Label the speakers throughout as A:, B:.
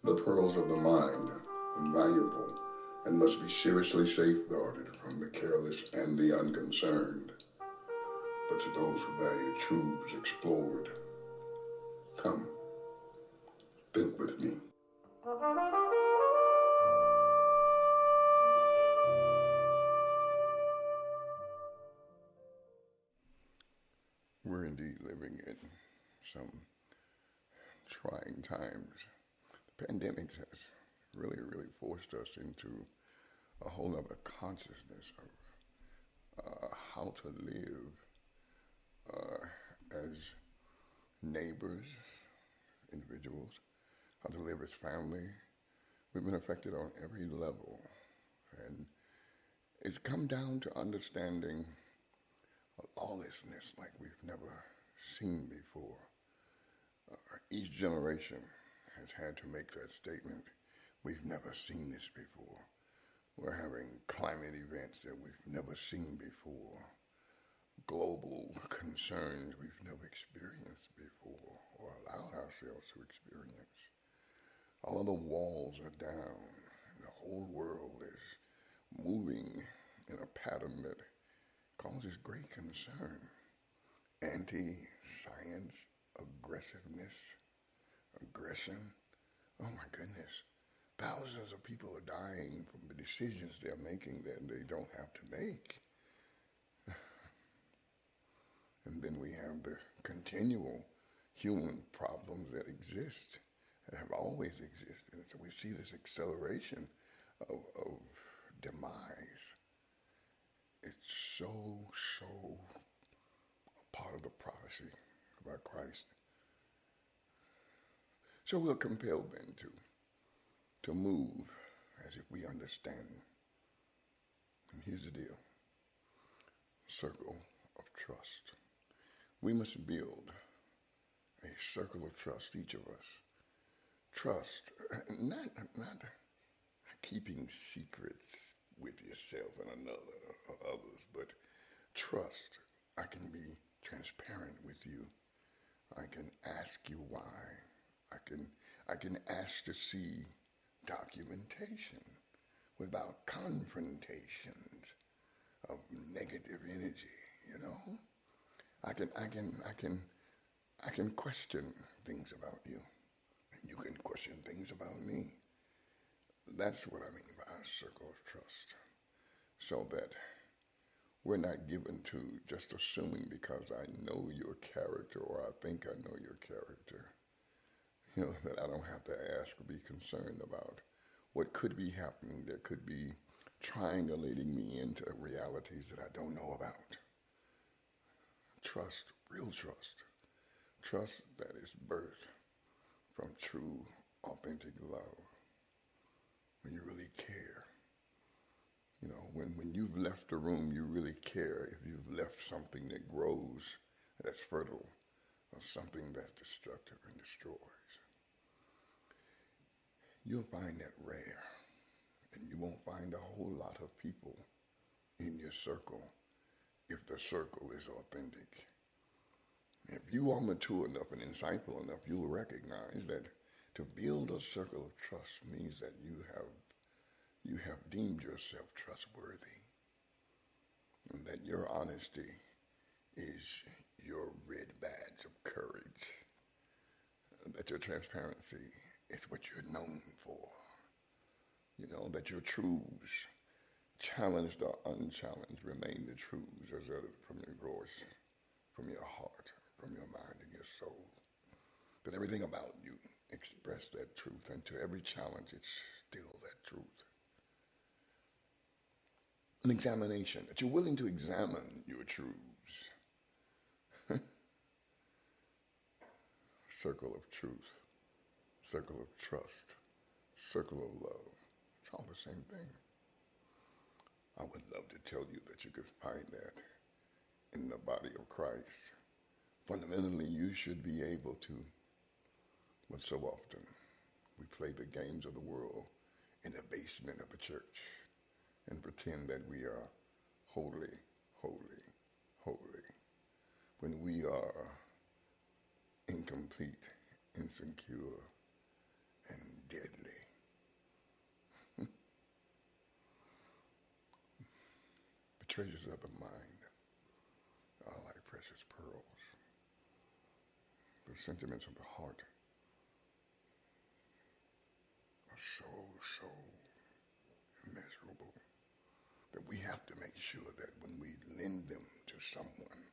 A: The pearls of the mind are valuable and must be seriously safeguarded from the careless and the unconcerned. But to those who value truths explored, come, think with me. We're indeed living in some trying times. The pandemic has really forced us into a whole other consciousness of how to live as neighbors, individuals, how to live as family. We've been affected on every level. And it's come down to understanding a lawlessness like we've never seen before. Each generation has had to make that statement. We've never seen this before. We're having climate events that we've never seen before. Global concerns we've never experienced before or allowed ourselves to experience. All of the walls are down and the whole world is moving in a pattern that causes great concern. Anti-science aggressiveness, aggression. Oh my goodness. Thousands of people are dying from the decisions they're making that they don't have to make. And then we have the continual human problems that exist, that have always existed. And so we see this acceleration of demise. It's so a part of the prophecy about Christ. So we're compelled then to move as if we understand. And here's the deal. Circle of trust. We must build a circle of trust, each of us. Trust, not keeping secrets with yourself and another or others, but trust. I can be transparent with you. I can ask you why. I can ask to see documentation without confrontations of negative energy, you know? I can question things about you, and you can question things about me. That's what I mean by a circle of trust. So that we're not given to just assuming because I know your character or I think I know your character, you know, that I don't have to ask or be concerned about what could be happening that could be triangulating me into realities that I don't know about. Trust, real trust. Trust that is birthed from true, authentic love. When you really care. You know, when you've left a room, you really care if you've left something that grows, that's fertile, or something that's destructive and destroys. You'll find that rare, and you won't find a whole lot of people in your circle if the circle is authentic. If you are mature enough and insightful enough, you will recognize that to build a circle of trust means that you have deemed yourself trustworthy, and that your honesty is your red badge of courage, that your transparency is what you're known for, you know, that your truths, challenged or unchallenged, remain the truths as uttered from your voice, from your heart, from your mind and your soul. That everything about you express that truth, and to every challenge, it's still that truth. An examination, that you're willing to examine your truths. Circle of truth, circle of trust, circle of love. It's all the same thing. I would love to tell you that you could find that in the body of Christ. Fundamentally, you should be able to, but so often we play the games of the world in the basement of the church and pretend that we are holy, holy, holy, when we are incomplete, insecure, and deadly. The treasures of the mind are like precious pearls. The sentiments of the heart are so immeasurable that we have to make sure that when we lend them to someone,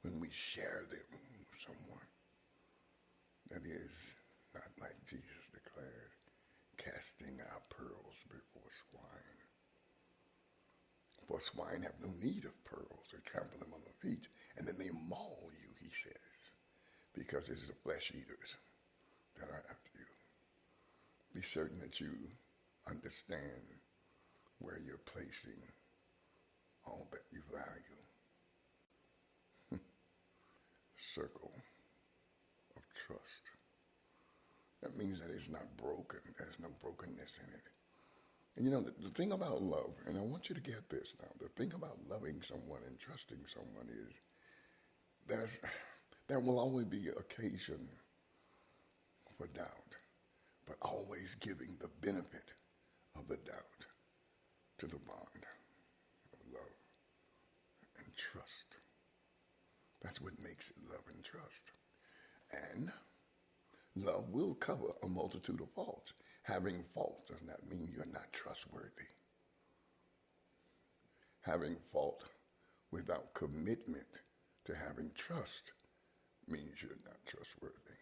A: when we share them with someone, that is not like Jesus declared, casting our pearls before swine. For swine have no need of pearls to trample them on the feet, and then they maul you, he says, because it's the flesh eaters that are after you. Be certain that you understand where you're placing all that you value. Circle of trust. That means that it's not broken. There's no brokenness in it. And you know, the thing about love, and I want you to get this now, the thing about loving someone and trusting someone is there will always be occasion for doubt, but always giving the benefit of the doubt to the bond of love and trust. That's what makes it love and trust. And love will cover a multitude of faults. Having faults does not mean you're not trustworthy. Having fault without commitment to having trust means you're not trustworthy.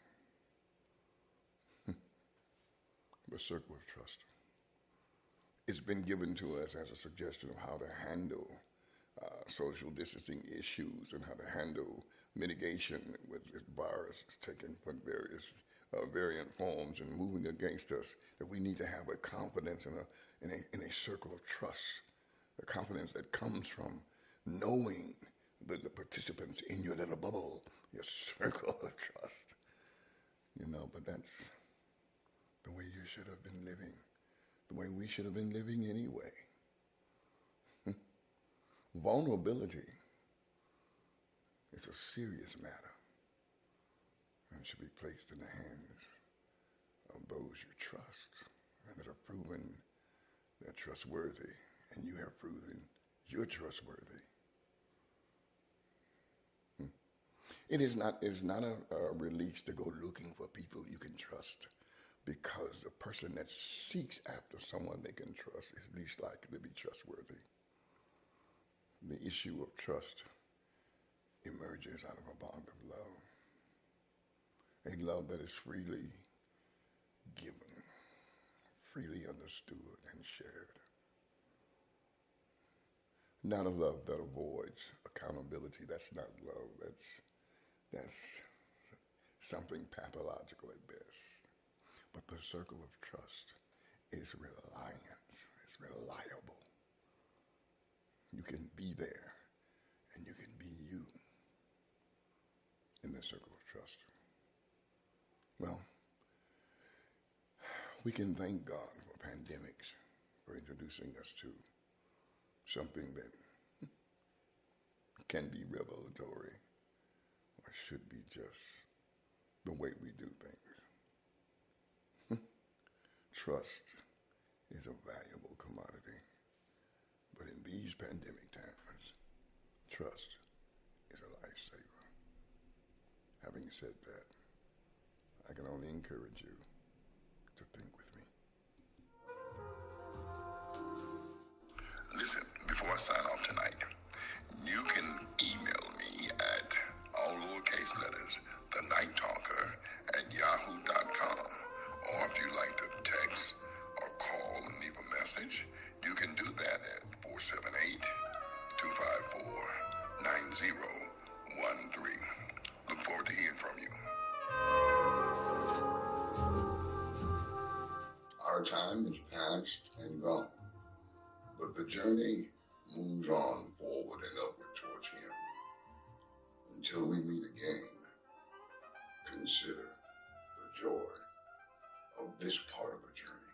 A: The circle of trust. It's been given to us as a suggestion of how to handle social distancing issues and how to handle mitigation with this virus taking various variant forms and moving against us, that we need to have a confidence in a circle of trust, a confidence that comes from knowing the participants in your little bubble, your circle of trust. You know, but that's the way you should have been living, the way we should have been living anyway. Vulnerability is a serious matter and should be placed in the hands of those you trust and that have proven they're trustworthy, and you have proven you're trustworthy. It is not a release to go looking for people you can trust, because the person that seeks after someone they can trust is least likely to be trustworthy. The issue of trust emerges out of a bond of love, a love that is freely given, freely understood and shared. Not a love that avoids accountability. That's not love. That's something pathological at best. But the circle of trust is reliance. It's reliable. You can be there and you can be you in the circle of trust. Well, we can thank God for pandemics, for introducing us to something that can be revelatory or should be just the way we do things. Trust is a valuable commodity, but in these pandemic times, trust is a lifesaver. Having said that, I can only encourage you to think with me. Listen, before I sign off tonight, you can email me at all lowercase letters, thenighttalker@yahoo.com. Or if you like to text or call and leave a message, you can do that at 478-254-9013. Look forward to hearing from you. Our time is past and gone, but the journey moves on forward and upward towards Him. Until we meet again, consider the joy of this part of the journey.